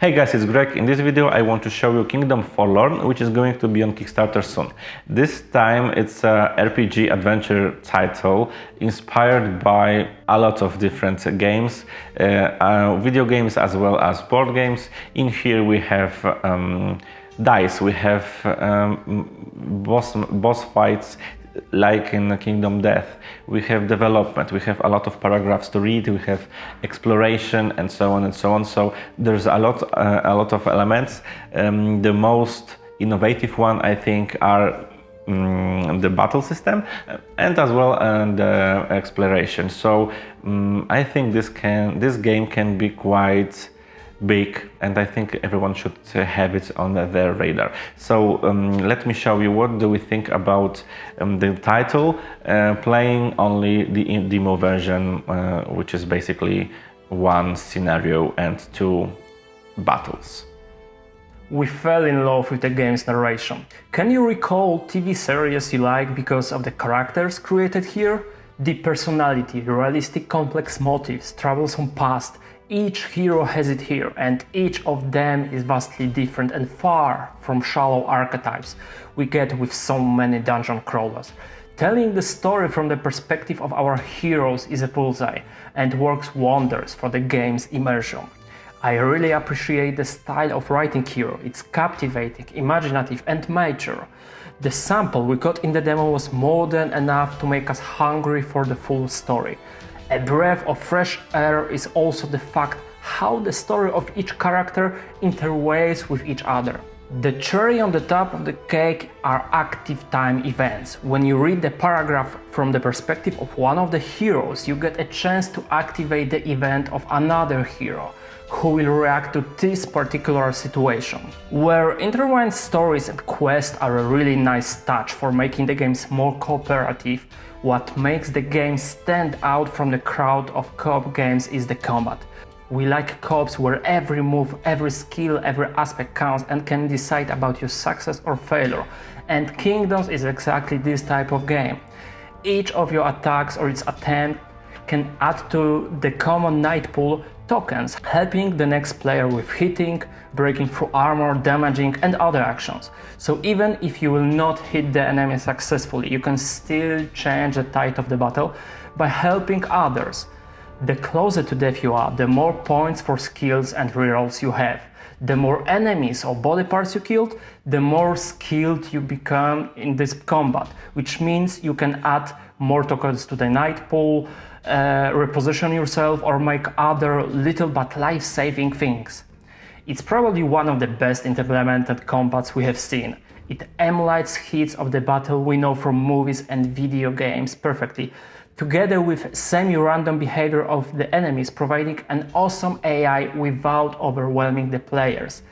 Hey guys, it's Greg. In this video I want to show you Kingdom Forlorn, which is going to be on Kickstarter soon. This time it's a RPG adventure title inspired by a lot of different games, video games as well as board games. In here we have dice, we have boss fights, like in Kingdom Death. We have development, we have a lot of paragraphs to read, we have exploration and so on and so on. So there's a lot of elements. The most innovative one, I think, are the battle system and as well the exploration. So I think this game can be quite big, and I think everyone should have it on their radar. So let me show you what do we think about the title, playing only the demo version, which is basically one scenario and 2 battles. We fell in love with the game's narration. Can you recall TV series you like because of the characters created here? Deep personality, realistic complex motives, troublesome past. Each hero has it here, and each of them is vastly different and far from shallow archetypes we get with so many dungeon crawlers. Telling the story from the perspective of our heroes is a bullseye and works wonders for the game's immersion. I really appreciate the style of writing here. It's captivating, imaginative and mature. The sample we got in the demo was more than enough to make us hungry for the full story. A breath of fresh air is also the fact how the story of each character interweaves with each other. The cherry on the top of the cake are active time events. When you read the paragraph from the perspective of one of the heroes, you get a chance to activate the event of another hero who will react to this particular situation. Where intertwined stories and quests are a really nice touch for making the games more cooperative. What makes the game stand out from the crowd of co-op games is the combat. We like co-ops where every move, every skill, every aspect counts and can decide about your success or failure. And Kingdoms is exactly this type of game. Each of your attacks or its attempt can add to the common knight pool tokens, helping the next player with hitting, breaking through armor, damaging and other actions. So even if you will not hit the enemy successfully, you can still change the tide of the battle by helping others. The closer to death you are, the more points for skills and rerolls you have. The more enemies or body parts you killed, the more skilled you become in this combat, which means you can add more tokens to the knight pool, reposition yourself or make other little but life-saving things. It's probably one of the best implemented combats we have seen. It emulates hits of the battle we know from movies and video games perfectly, together with semi-random behavior of the enemies, providing an awesome AI without overwhelming the players.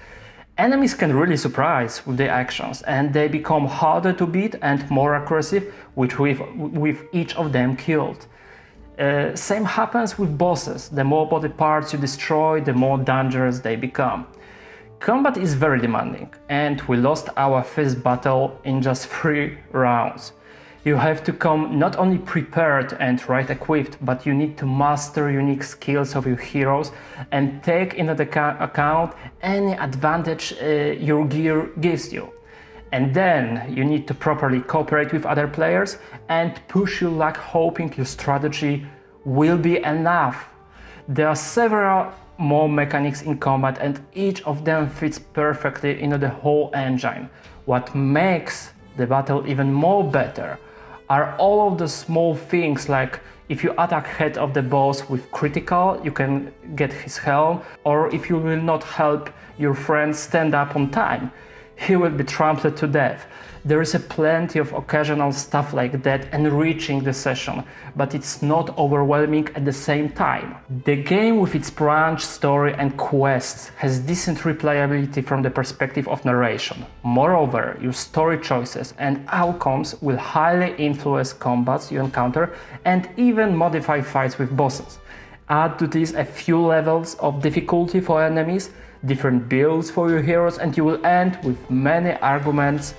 Enemies can really surprise with their actions, and they become harder to beat and more aggressive with each of them killed. Same happens with bosses. The more body parts you destroy, the more dangerous they become. Combat is very demanding, and we lost our first battle in just 3 rounds. You have to come not only prepared and right equipped, but you need to master unique skills of your heroes and take into account any advantage your gear gives you. And then you need to properly cooperate with other players and push your luck, hoping your strategy will be enough. There are several more mechanics in combat, and each of them fits perfectly into the whole engine. What makes the battle even more better are all of the small things, like if you attack head of the boss with critical, you can get his helm, or if you will not help your friend stand up on time, he will be trampled to death. There is plenty of occasional stuff like that enriching the session, but it's not overwhelming at the same time. The game with its branch, story and quests has decent replayability from the perspective of narration. Moreover, your story choices and outcomes will highly influence combats you encounter and even modify fights with bosses. Add to this a few levels of difficulty for enemies, different builds for your heroes, and you will end with many arguments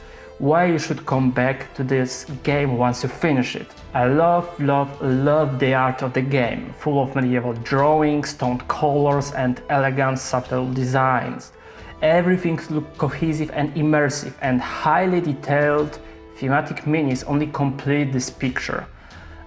why you should come back to this game once you finish it. I love the art of the game, full of medieval drawings, toned colors and elegant subtle designs. Everything looks cohesive and immersive, and highly detailed thematic minis only complete this picture.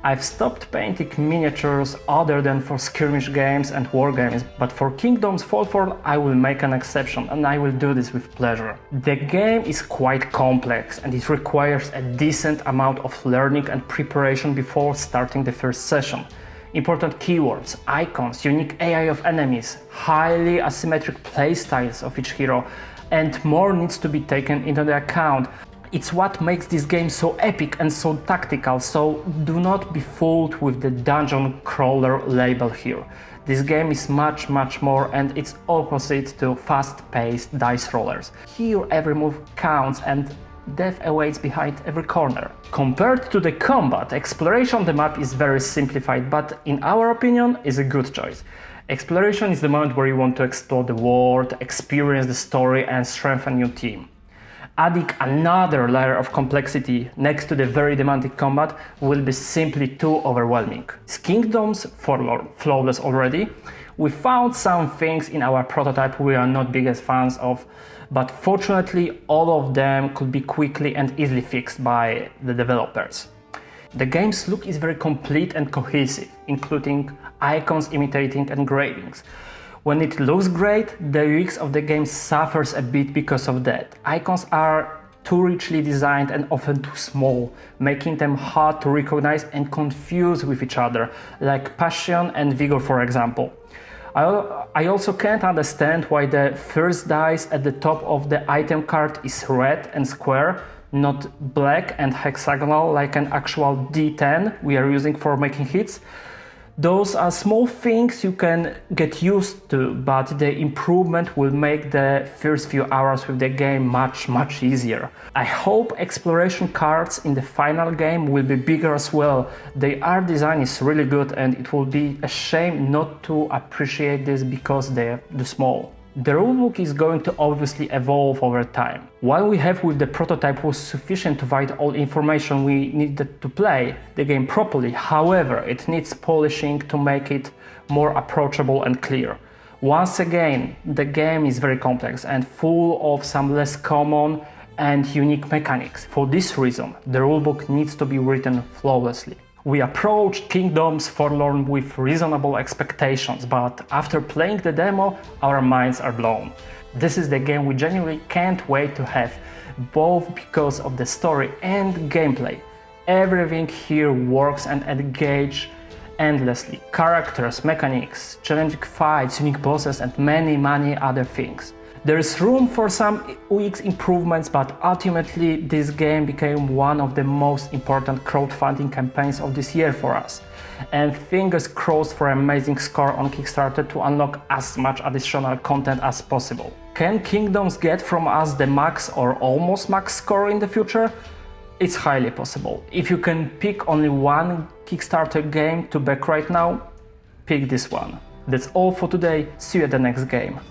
I've stopped painting miniatures other than for skirmish games and war games, but for Kingdoms Forlorn I will make an exception, and I will do this with pleasure. The game is quite complex and it requires a decent amount of learning and preparation before starting the first session. Important keywords, icons, unique AI of enemies, highly asymmetric playstyles of each hero, and more needs to be taken into the account. It's what makes this game so epic and so tactical, so do not be fooled with the dungeon crawler label here. This game is much more, and it's opposite to fast-paced dice rollers. Here every move counts and death awaits behind every corner. Compared to the combat, exploration of the map is very simplified, but in our opinion is a good choice. Exploration is the moment where you want to explore the world, experience the story and strengthen your team. Adding another layer of complexity next to the very demanding combat will be simply too overwhelming. Is Kingdoms Forlorn flawless already? We found some things in our prototype we are not biggest fans of, but fortunately all of them could be quickly and easily fixed by the developers. The game's look is very complete and cohesive, including icons imitating engravings. When it looks great, the UX of the game suffers a bit because of that. Icons are too richly designed and often too small, making them hard to recognize and confuse with each other, like Passion and Vigor for example. I also can't understand why the first dice at the top of the item card is red and square, not black and hexagonal like an actual D10 we are using for making hits. Those are small things you can get used to, but the improvement will make the first few hours with the game much easier. I hope exploration cards in the final game will be bigger as well. The art design is really good and it will be a shame not to appreciate this because they're too small. The rulebook is going to obviously evolve over time. What we have with the prototype was sufficient to provide all information we needed to play the game properly. However, it needs polishing to make it more approachable and clear. Once again, the game is very complex and full of some less common and unique mechanics. For this reason, the rulebook needs to be written flawlessly. We approached Kingdoms Forlorn with reasonable expectations, but after playing the demo, our minds are blown. This is the game we genuinely can't wait to have, both because of the story and gameplay. Everything here works and engages endlessly. Characters, mechanics, challenging fights, unique bosses and many other things. There is room for some UX improvements, but ultimately this game became one of the most important crowdfunding campaigns of this year for us. And fingers crossed for an amazing score on Kickstarter to unlock as much additional content as possible. Can Kingdoms get from us the max or almost max score in the future? It's highly possible. If you can pick only one Kickstarter game to back right now, pick this one. That's all for today. See you at the next game.